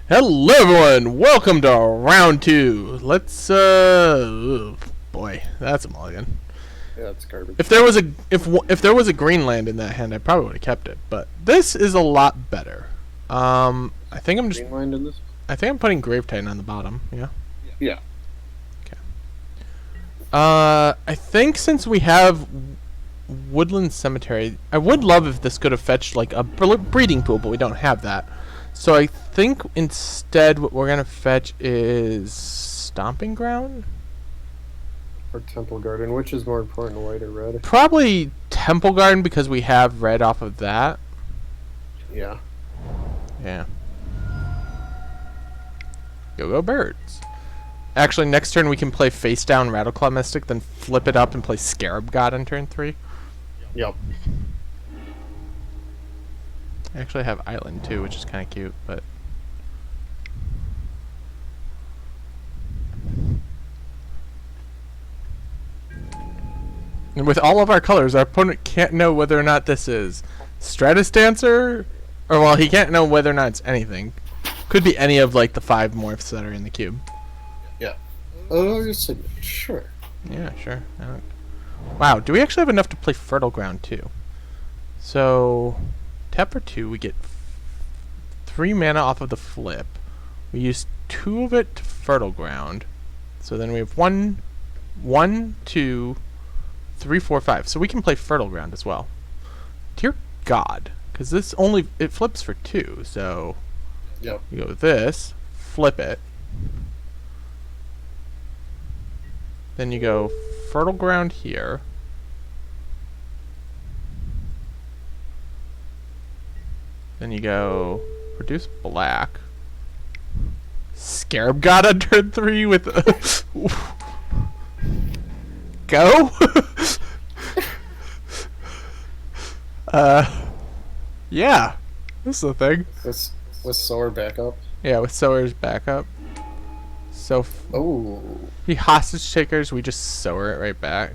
Hello everyone, welcome to round two. Let's boy, that's a mulligan. Yeah, it's garbage. If there was a green land in that hand, I probably would have kept it, but this is a lot better. I think I'm just Green line in this? I think I'm putting Grave Titan on the bottom, yeah. Yeah. Okay. I think since we have Woodland Cemetery, I would love if this could have fetched like a breeding pool, but we don't have that. So I think instead what we're going to fetch is Stomping Ground? Or Temple Garden, which is more important, white or red? Probably Temple Garden because we have red off of that. Yeah. Yeah. Go birds. Actually, next turn we can play face down Rattleclaw Mystic, then flip it up and play Scarab God on turn 3. Yep. I actually have Island too, which is kind of cute, but... And with all of our colors, our opponent can't know whether or not this is Stratus Dancer, or well, he can't know whether or not it's anything. Could be any of like the 5 morphs that are in the cube. Yeah. Oh, sure. Yeah, sure. Wow, do we actually have enough to play Fertile Ground too? So, tap for 2, we get 3 mana off of the flip. We use 2 of it to Fertile Ground. So then we have 1, 2, 3, 4, 5. So we can play Fertile Ground as well. Dear God, because this it flips for 2. So Yep. you go with this, flip it. Then you go Fertile Ground here. Then you go produce black. Scarab God on turn 3 with go. Yeah, this is the thing. With Sower backup. Yeah, with Sower's backup. So Oh. he hostage takers, we just Sower it right back.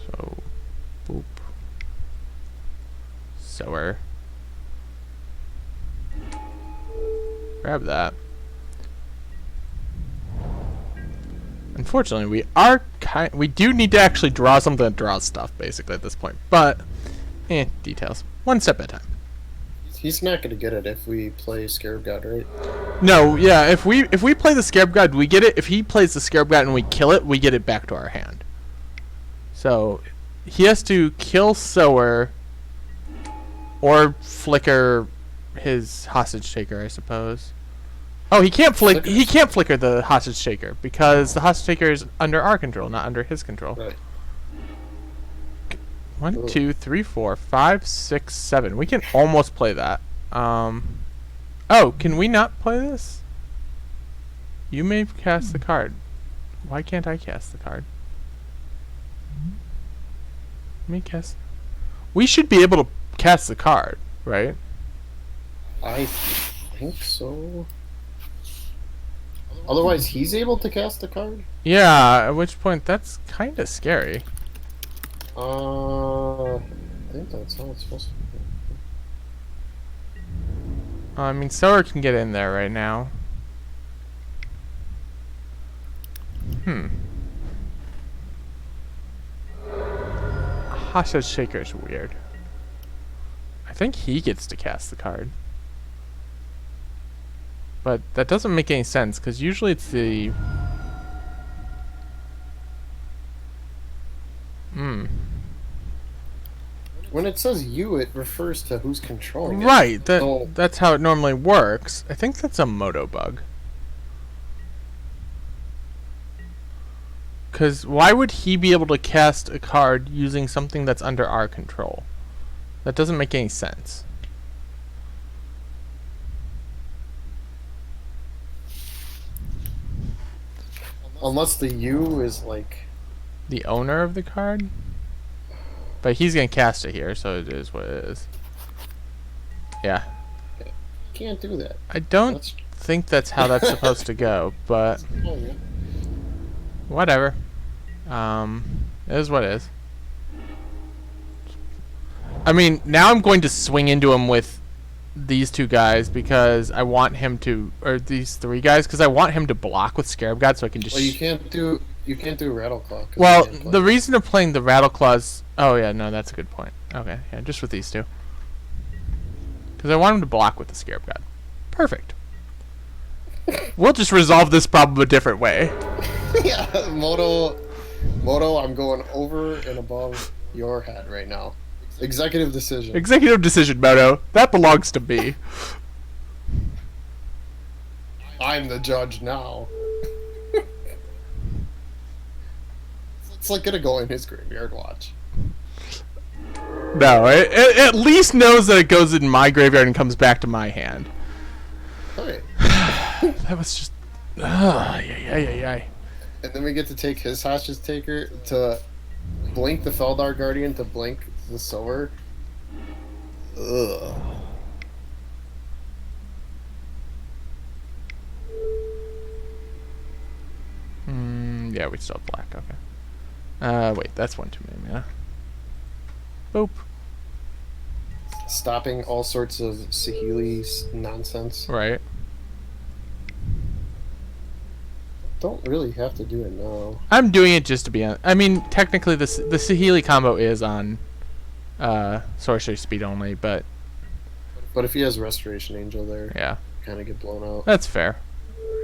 So boop. Sower. Grab that. Unfortunately, we do need to actually draw something that draws stuff basically at this point, but details. One step at a time. He's not going to get it if we play Scarab God, right? No, yeah, if we play the Scarab God, we get it. If he plays the Scarab God and we kill it, we get it back to our hand. So he has to kill Sower or flicker his hostage taker, I suppose. Oh, he can't flicker the hostage taker because the hostage taker is under our control, not under his control. Right. 1, 2, 3, 4, 5, 6, 7. We can almost play that. Oh, can we not play this? You may cast the card. Why can't I cast the card? Let me cast. We should be able to cast the card, right? I think so. Otherwise, he's able to cast the card? Yeah, at which point that's kind of scary. I think that's how it's supposed to be. I mean, Sower can get in there right now. Hostage Shaker's weird. I think he gets to cast the card. But that doesn't make any sense, because usually it's the... When it says you, it refers to who's controlling it. Right, that's how it normally works. I think that's a Moto bug. Because why would he be able to cast a card using something that's under our control? That doesn't make any sense. Unless the you is like... The owner of the card? But he's going to cast it here, so it is what it is. Yeah. Can't do that. I don't think that's how that's supposed to go, but... Whatever. It is what it is. I mean, now I'm going to swing into him with these two guys because I want him to, or these three guys, because I want him to block with Scarab God so I can just... Well, you can't do Rattleclaw. 'Cause Well, you can't play. the reason of playing the Rattleclaws... Oh, yeah, no, that's a good point. Okay, yeah, just with these two. Because I want him to block with the Scarab God. Perfect. We'll just resolve this problem a different way. Yeah, Moto, I'm going over and above your head right now. Executive decision. Executive decision, Moto. That belongs to me. I'm the judge now. It's like gonna go in his graveyard watch. No, it at least knows that it goes in my graveyard and comes back to my hand. Okay. That was just... yeah. And then we get to take his hostage taker to blink the Feldar Guardian to blink the Sower. Ugh. Yeah, we still have black, okay. Wait, that's one too many, yeah. Boop. Stopping all sorts of Sahili nonsense. Right. Don't really have to do it now. I'm doing it just to be on... I mean, technically the Sahili combo is on sorcery speed only, but... But if he has Restoration Angel there, Yeah. kind of get blown out. That's fair.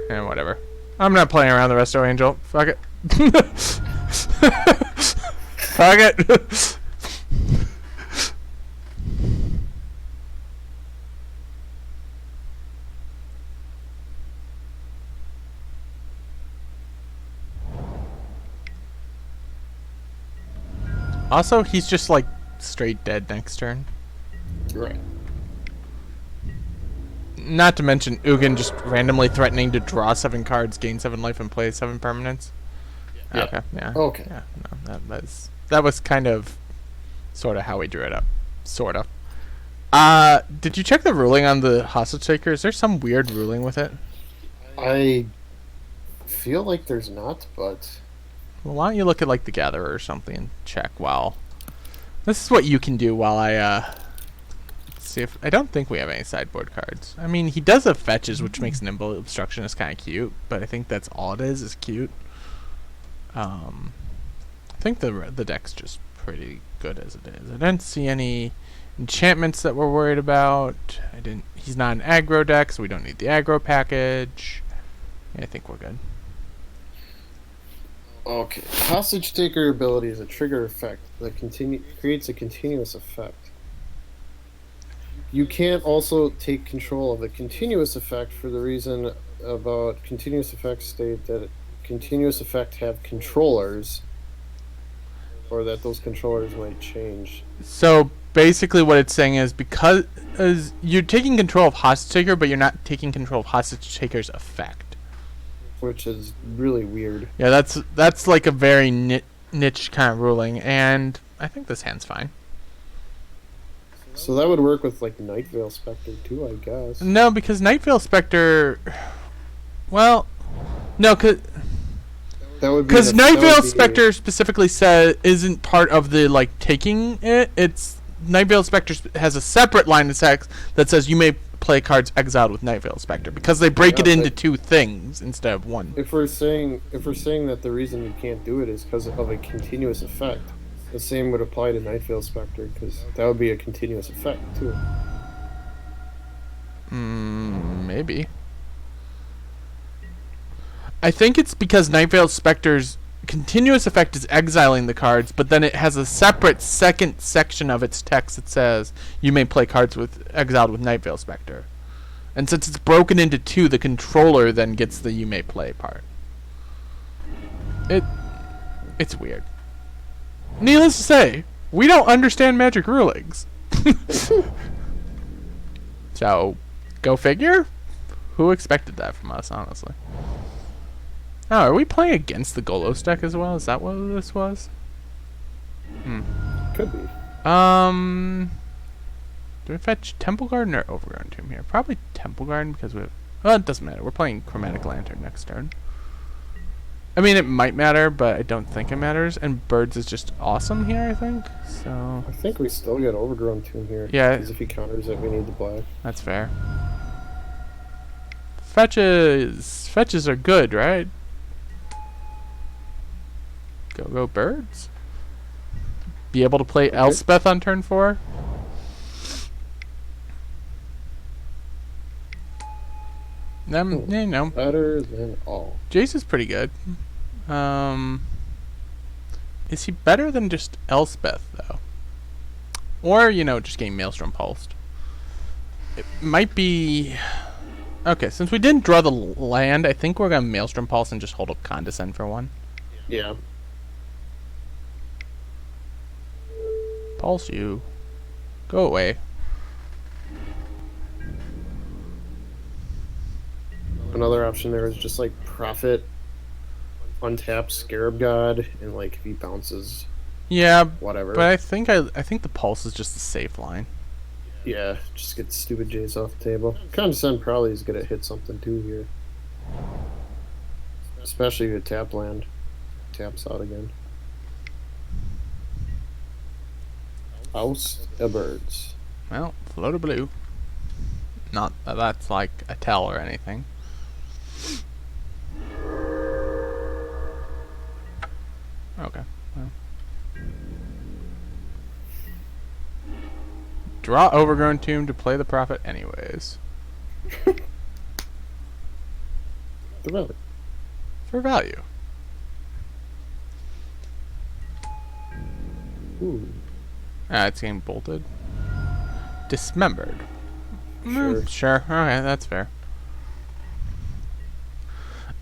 And whatever. I'm not playing around the Resto Angel. Fuck it. Fuck it. Also, he's just like straight dead next turn. Right. Not to mention Ugin just randomly threatening to draw 7 cards, gain 7 life, and play 7 permanents. Yeah. Okay, yeah. Okay. Yeah, no, that was kind of sort of how we drew it up. Sort of. Did you check the ruling on the hostage taker? Is there some weird ruling with it? I feel like there's not, but... Well, why don't you look at like the gatherer or something and check while... This is what you can do while I see if... I don't think we have any sideboard cards. I mean, he does have fetches, which makes Nimble Obstructionist kind of cute, but I think that's all it is cute. I think the deck's just pretty good as it is. I didn't see any enchantments that we're worried about. He's not an aggro deck, so we don't need the aggro package. Yeah, I think we're good. Okay. Hostage taker ability is a trigger effect that creates a continuous effect. You can't also take control of a continuous effect for the reason about continuous effects state that continuous effect have controllers, or that those controllers might change. So basically what it's saying is because you're taking control of hostage taker, but you're not taking control of hostage taker's effect. Which is really weird. Yeah, that's like a very niche kind of ruling, and I think this hand's fine. So that would work with like Night Veil Spectre too, I guess. No, because Night Veil Spectre... Well, no, because Night Veil Spectre specifically isn't part of the like taking it. It's Night Veil Spectre has a separate line of text that says you may play cards exiled with Night Veil Spectre because they break it into 2 things instead of 1. If we're saying that the reason you can't do it is because of a continuous effect, the same would apply to Night Veil Spectre because that would be a continuous effect too. Maybe. I think it's because Night Veil Spectre's continuous effect is exiling the cards, but then it has a separate second section of its text that says you may play cards with exiled with Night Veil Spectre. And since it's broken into 2, the controller then gets the you may play part. It's weird. Needless to say, we don't understand Magic rulings. So, go figure? Who expected that from us, honestly? Oh, are we playing against the Golos deck as well? Is that what this was? Could be. Do we fetch Temple Garden or Overgrown Tomb here? Probably Temple Garden because we have... Well, it doesn't matter. We're playing Chromatic Lantern next turn. I mean, it might matter, but I don't think it matters. And birds is just awesome here, I think. So I think we still get overgrown tomb here. Yeah. Because if he counters it, we need the black. that's fair. Fetches are good, right? Go birds. Be able to play Okay. Elspeth on turn 4. You know, Better than all. Jace is pretty good. Is he better than just Elspeth though? Or just getting Maelstrom pulsed? It might be. Okay, since we didn't draw the land, I think we're gonna Maelstrom pulse and just hold up Condescend for 1. Yeah. Pulse you. Go away. Another option there is just like Prophet, untap Scarab God, and like if he bounces, Yeah, whatever. but I think the pulse is just a safe line. Yeah, just get stupid Jace off the table. Condescend probably is gonna hit something too here. Especially if you tap land. Taps out again. House of Birds. Well, float a blue. Not that that's like a tell or anything. Okay. Well. Draw Overgrown Tomb to play the Prophet anyways. The relic. For value. Ooh. It's getting bolted. Dismembered. Sure. Sure. Okay, that's fair.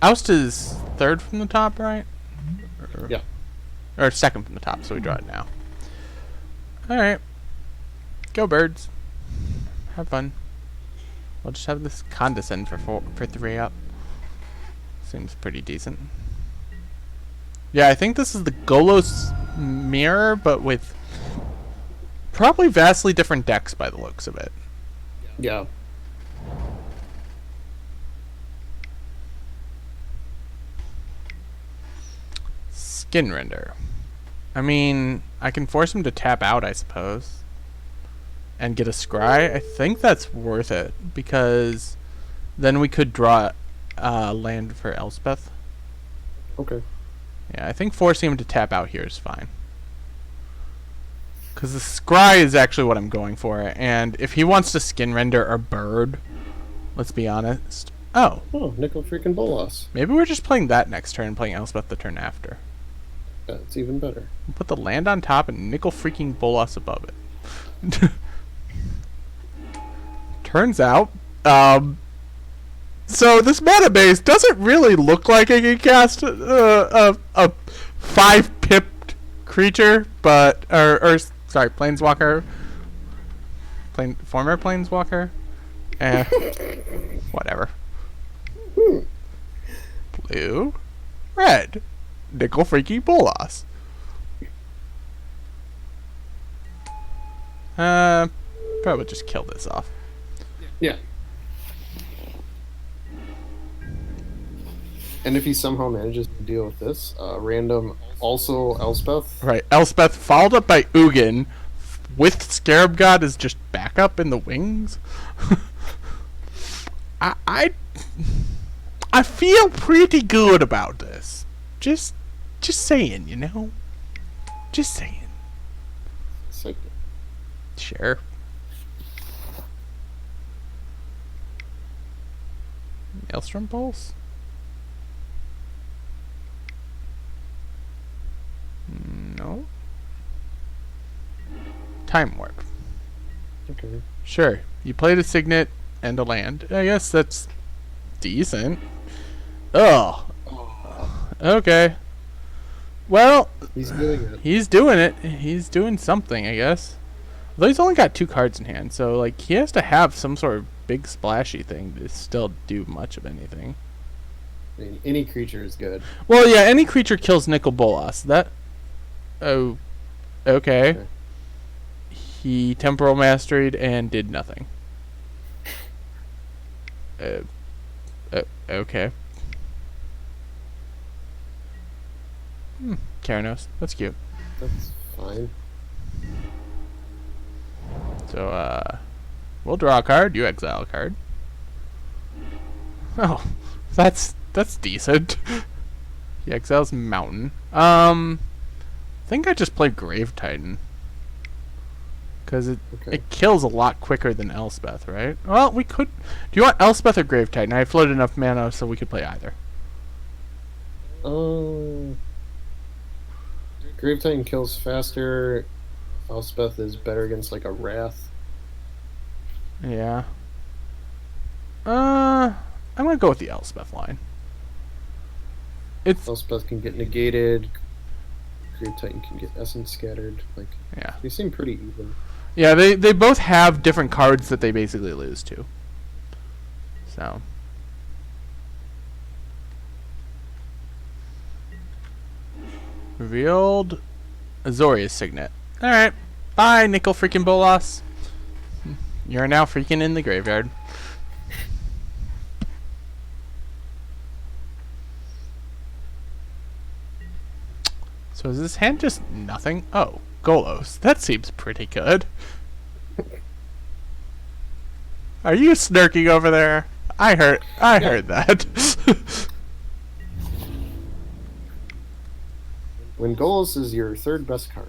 Oust is 3rd from the top, right? Yeah. Or 2nd from the top, so we draw it now. Alright. Go birds. Have fun. We'll just have this Condescend for 3 up. Seems pretty decent. Yeah, I think this is the Golos mirror, but with probably vastly different decks by the looks of it. Yeah. Skin Render. I mean, I can force him to tap out, I suppose. And get a scry. I think that's worth it, because then we could draw land for Elspeth. Okay. Yeah, I think forcing him to tap out here is fine. Because the scry is actually what I'm going for, and if he wants to Skin Render a bird, let's be honest. Oh, Nickel freaking Bolas. maybe we're just playing that next turn and playing Elspeth the turn after. That's even better. We'll put the land on top and Nickel freaking Bolas above it. Turns out, so this mana base doesn't really look like I can cast a 5-pipped creature, but sorry, planeswalker, former planeswalker, whatever. Blue, red, Nickel freaking Bolas. Probably just kill this off. Yeah. And if he somehow manages to deal with this, random also Elspeth. Right, Elspeth followed up by Ugin with Scarab God as just backup in the wings. I feel pretty good about this. Just saying, Just saying. Sick. Sure. Maelstrom Pulse? No. Time Warp. Okay. Sure. You played a Signet and a land. I guess that's decent. Oh. Okay. Well, He's doing it. he's doing it. He's doing something, I guess. Though he's only got 2 cards in hand, so like he has to have some sort of big splashy thing to still do much of anything. I mean, any creature is good. Well, yeah, any creature kills Nicol Bolas. That. Oh. Okay. He temporal mastered and did nothing. Okay. Keranos. That's cute. That's fine. So, we'll draw a card. You exile a card. Oh, that's decent. He exiles Mountain. I think I just play Grave Titan. Because it kills a lot quicker than Elspeth, right? Well, we could... Do you want Elspeth or Grave Titan? I floated enough mana so we could play either. Grave Titan kills faster. Elspeth is better against like a Wrath. Yeah. I'm gonna go with the Elspeth line. Elspeth can get negated. Grave Titan can get Essence scattered. Like, yeah, they seem pretty even. Yeah, they both have different cards that they basically lose to. So. Revealed Azorius Signet. Alright. Bye, Nickel freaking Bolas. You're now freaking in the graveyard. So is this hand just nothing? Oh, Golos. That seems pretty good. Are you snarking over there? I heard that. When Golos is your third best card.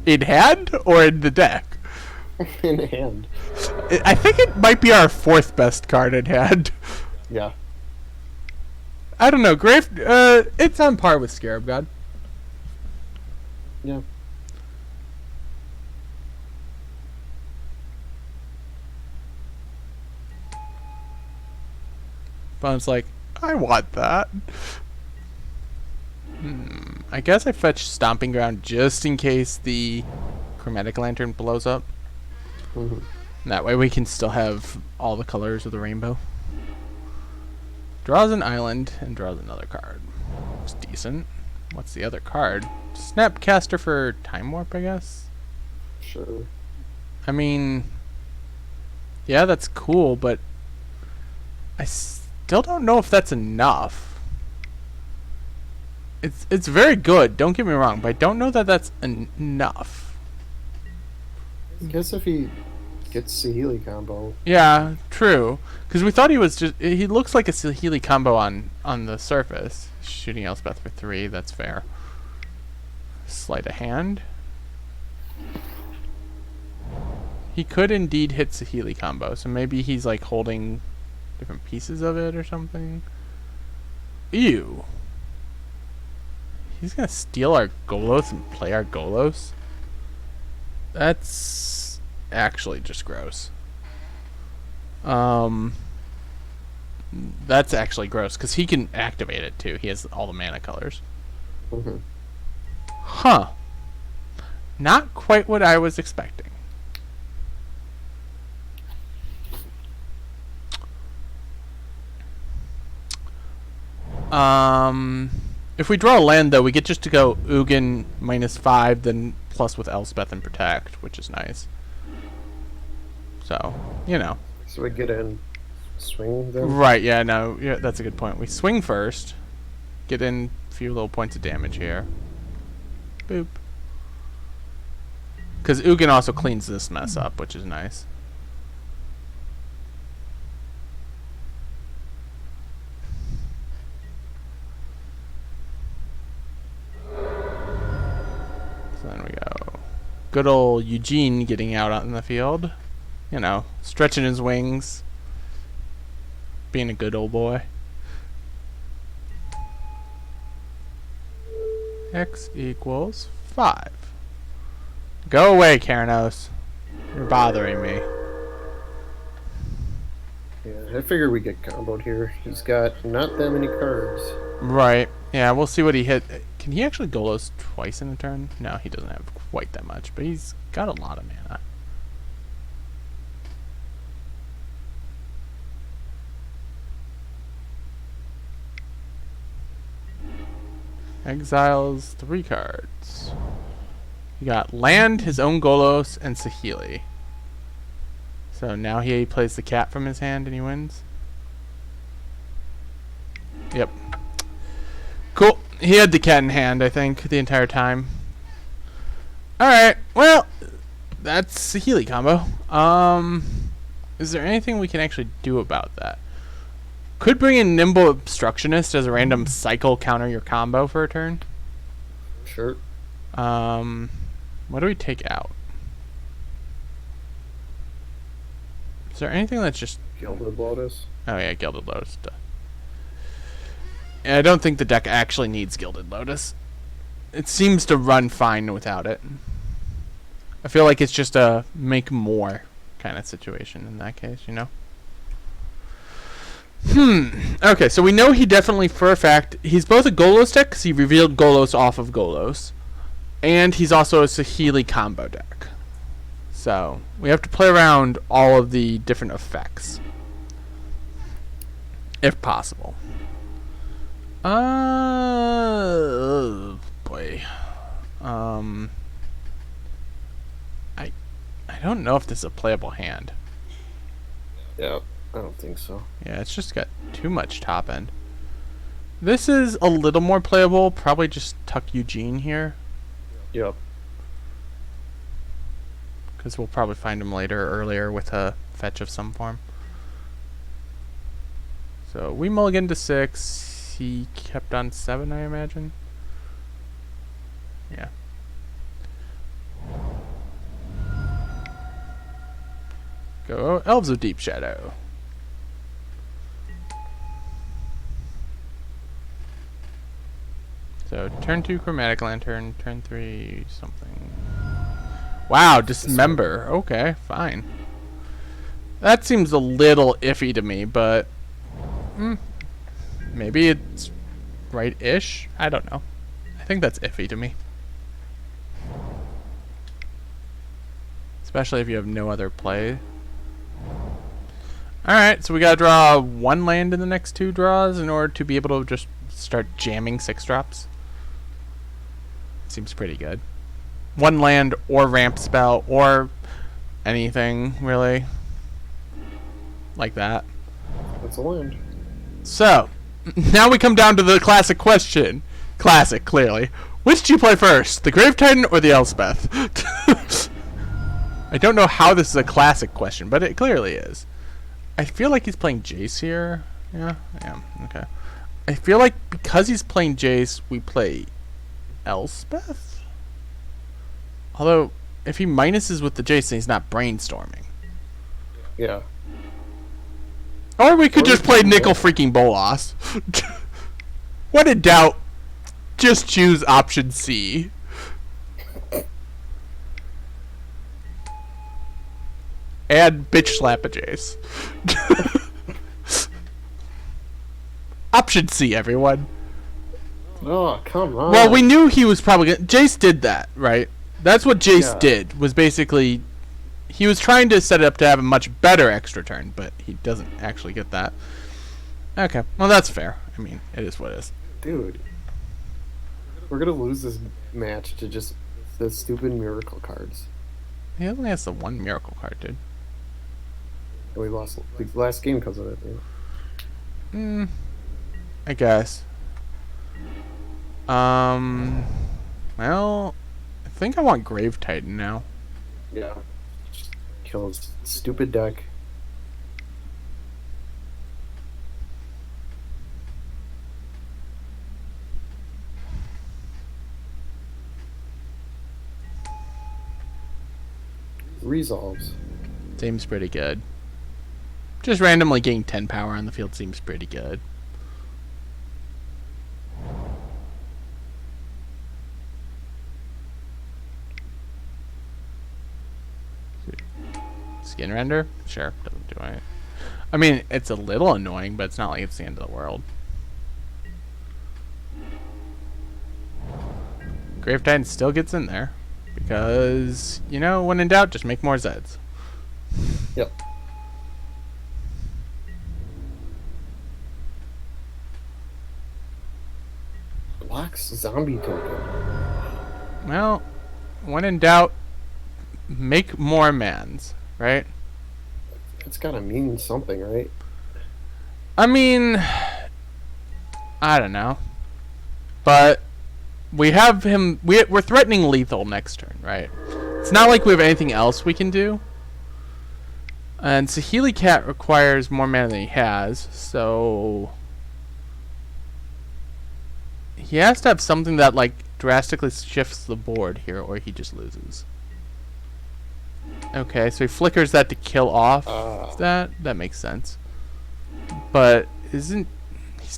In hand or in the deck? In hand. I think it might be our fourth best card in hand. Yeah. I don't know. It's on par with Scarab God. Yeah. But it's like, I want that. I guess I fetch Stomping Ground just in case the Chromatic Lantern blows up. That way we can still have all the colors of the rainbow. Draws an island and draws another card. Looks decent. What's the other card? Snapcaster for Time Warp, I guess? Sure. I mean, yeah, that's cool, but I still don't know if that's enough. It's very good, don't get me wrong, but I don't know that that's enough. I guess if he gets Sahili combo. Yeah, true. Because we thought he was just... He looks like a Sahili combo on the surface. Shooting Elspeth for 3, that's fair. Sleight of hand. He could indeed hit Sahili combo, so maybe he's like holding different pieces of it or something. Ew. He's gonna steal our Golos and play our Golos? That's actually just gross. That's actually gross, because he can activate it too. He has all the mana colors. Huh. Not quite what I was expecting. If we draw a land, though, we get just to go Ugin -5, then plus with Elspeth and Protect, which is nice. So, you know. So we get in swing then? Right, yeah, no, yeah, that's a good point. We swing first, get in a few little points of damage here. Boop. Because Ugin also cleans this mess up, which is nice. So then we go. Good old Eugene getting out on the field. You know, stretching his wings. Being a good old boy. X equals 5. Go away, Keranos. You're bothering me. Yeah, I figure we get comboed here. He's got not that many cards. Right. Yeah, we'll see what he hit. Can he actually Golos twice in a turn? No, he doesn't have quite that much, but he's got a lot of mana. Exiles 3 cards. He got land, his own Golos, and Sahili. So now he plays the cat from his hand and he wins. Yep. Cool. He had the cat in hand, I think, the entire time. Alright, well, that's a Healy combo. Is there anything we can actually do about that? Could bring in Nimble Obstructionist as a random cycle counter your combo for a turn. Sure. What do we take out? Is there anything that's just... Gilded Lotus. Oh yeah, Gilded Lotus. Duh. I don't think the deck actually needs Gilded Lotus. It seems to run fine without it. I feel like it's just a make more kind of situation in that case, you know? Okay, so we know he definitely, for a fact, he's both a Golos deck because he revealed Golos off of Golos, and he's also a Saheeli combo deck. So we have to play around all of the different effects, if possible. Oh boy. I don't know if this is a playable hand. Yeah, I don't think so. Yeah, it's just got too much top end. This is a little more playable. Probably just tuck Eugene here, Yep. because we'll probably find him later or earlier with a fetch of some form. So we mulligan to 6. He kept on 7, I imagine. Yeah. Go Elves of Deep Shadow. So turn 2 Chromatic Lantern, turn 3 something. Wow, Dismember. Okay, fine. That seems a little iffy to me, but maybe it's right-ish. I don't know. I think that's iffy to me. Especially if you have no other play. Alright, so we gotta draw 1 land in the next 2 draws in order to be able to just start jamming 6-drops. Seems pretty good. 1 land or ramp spell or anything, really. Like that. That's a land. So, now we come down to the classic question. Classic, clearly. Which do you play first, the Grave Titan or the Elspeth? I don't know how this is a classic question, but it clearly is. I feel like he's playing Jace here. Yeah, I am. Okay. I feel like because he's playing Jace, we play Elspeth? Although, if he minuses with the Jace, then he's not brainstorming. Yeah. Or we could just play Nickel freaking Bolas. When in doubt, just choose option C. And bitch slap a Jace. Option C, everyone. Oh, come on. Well, we knew he was probably gonna... Jace did that, right? That's what Jace Yeah. did, was basically... He was trying to set it up to have a much better extra turn, but he doesn't actually get that. Okay, well that's fair. I mean, it is what it is. Dude. We're gonna lose this match to just the stupid miracle cards. He only has the 1 miracle card, dude. And we lost the last game because of it. Yeah. I guess. Well, I think I want Grave Titan now. Yeah. Just kills stupid deck. Resolves. Seems pretty good. Just randomly getting 10 power on the field seems pretty good. Skin render? Sure, doesn't do it. I mean, it's a little annoying, but it's not like it's the end of the world. Grave Titan still gets in there. Because, you know, when in doubt, just make more Zeds. Yep. Blocks zombie token. Well, when in doubt, make more mans, right? It's gotta mean something, right? I mean, I don't know. But we have him. We're threatening lethal next turn, right? It's not like we have anything else we can do. And Saheeli Cat requires more mana than he has, so he has to have something that like drastically shifts the board here, or he just loses. Okay, so he flickers that to kill off that. That makes sense. But he's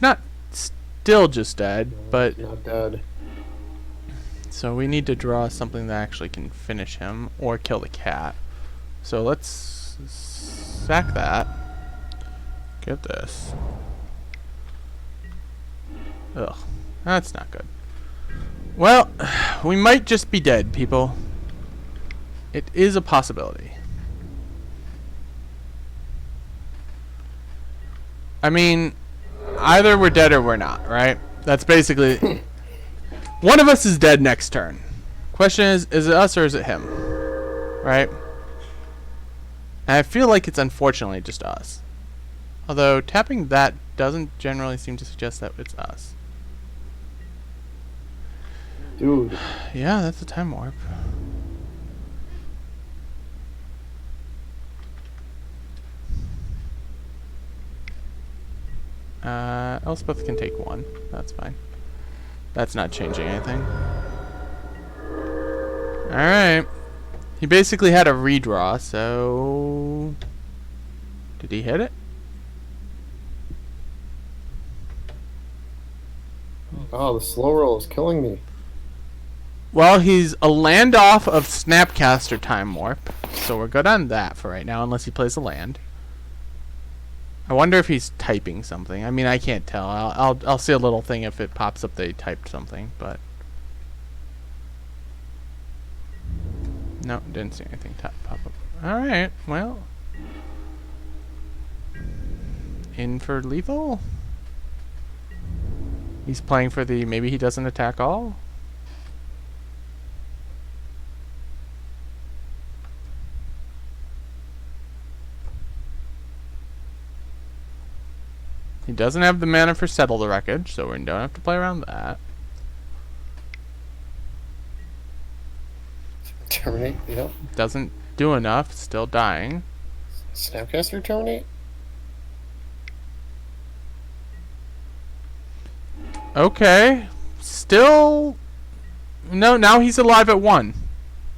not still just dead, but not dead. So we need to draw something that actually can finish him or kill the cat. So let's sack that. Get this. Ugh, that's not good. Well, we might just be dead, people. It is a possibility. I mean, either we're dead or we're not, right? That's basically... One of us is dead next turn. Question is it us or is it him? Right? And I feel like it's unfortunately just us. Although tapping that doesn't generally seem to suggest that it's us. Dude. Yeah, that's a time warp. Elspeth can take one. That's fine. That's not changing anything. Alright. He basically had a redraw, so... Did he hit it? Oh, the slow roll is killing me. Well, he's a land off of Snapcaster Time Warp, so we're good on that for right now, unless he plays a land. I wonder if he's typing something. I mean, I can't tell. I'll see a little thing if it pops up that he typed something, but no, didn't see anything pop up. All right, well, in for lethal. He's playing for the maybe he doesn't attack all. He doesn't have the mana for Settle the Wreckage, so we don't have to play around that. Terminate, yep. Doesn't do enough, still dying. Snapcaster terminate? Okay. Still... No, now he's alive at 1.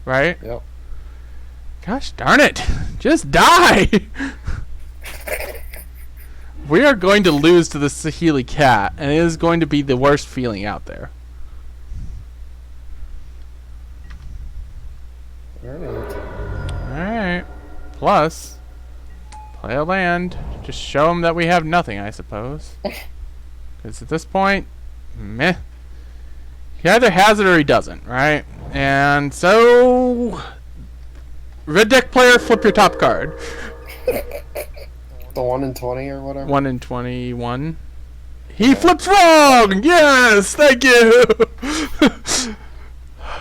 Right? Yep. Gosh darn it. Just die! We are going to lose to the Saheeli Cat, and it is going to be the worst feeling out there. Alright. Plus, play a land. Just show him that we have nothing, I suppose. Because at this point, meh. He either has it or he doesn't, right? And so... Red deck player, flip your top card. The 1 in 20 or whatever? 1 in 21. He flips wrong! Yes! Thank you!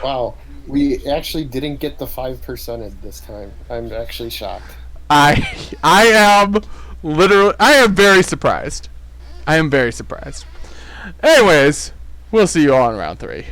Wow. We actually didn't get the 5%ed this time. I'm actually shocked. I am literally... I am very surprised. I am very surprised. Anyways, we'll see you all in round 3.